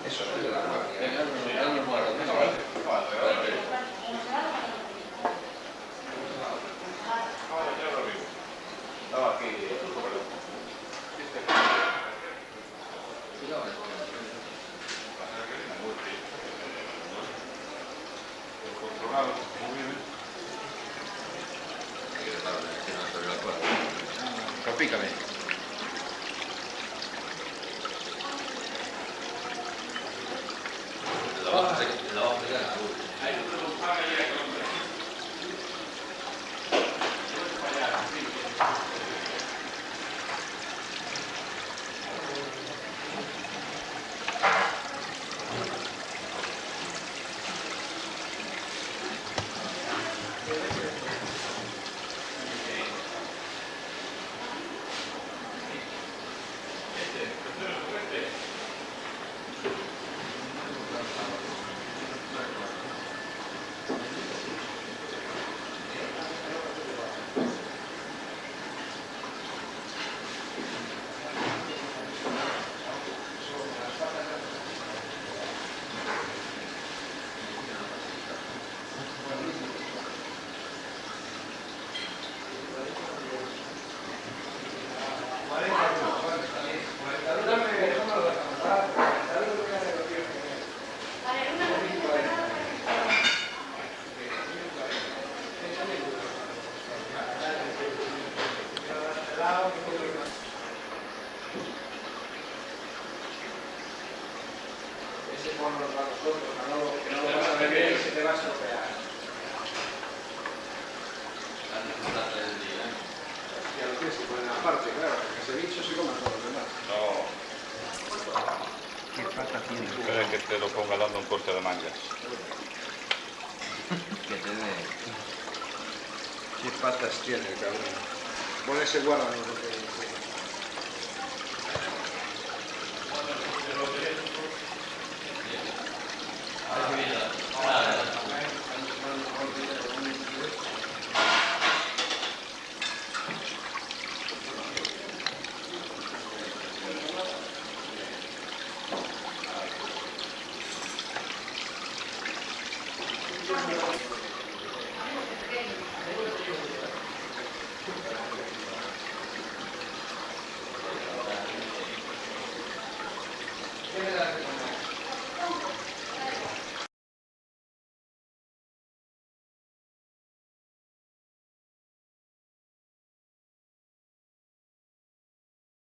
Eso no es de la guardia. Estaba aquí. Controlado, muy bien. Pícame. La vamos a pegar en la boca. Ese mono nos va a nosotros, que no lo vas a ver y se te va a estropear. Ya lo tienes que poner aparte, claro, porque ese bicho se come a todos los demás. No. ¿Qué pata tiene? Espera que te lo ponga dando un corte de mangas. Que te dé. ¿Qué patas tiene el cabrón? Pon ese guárdano porque...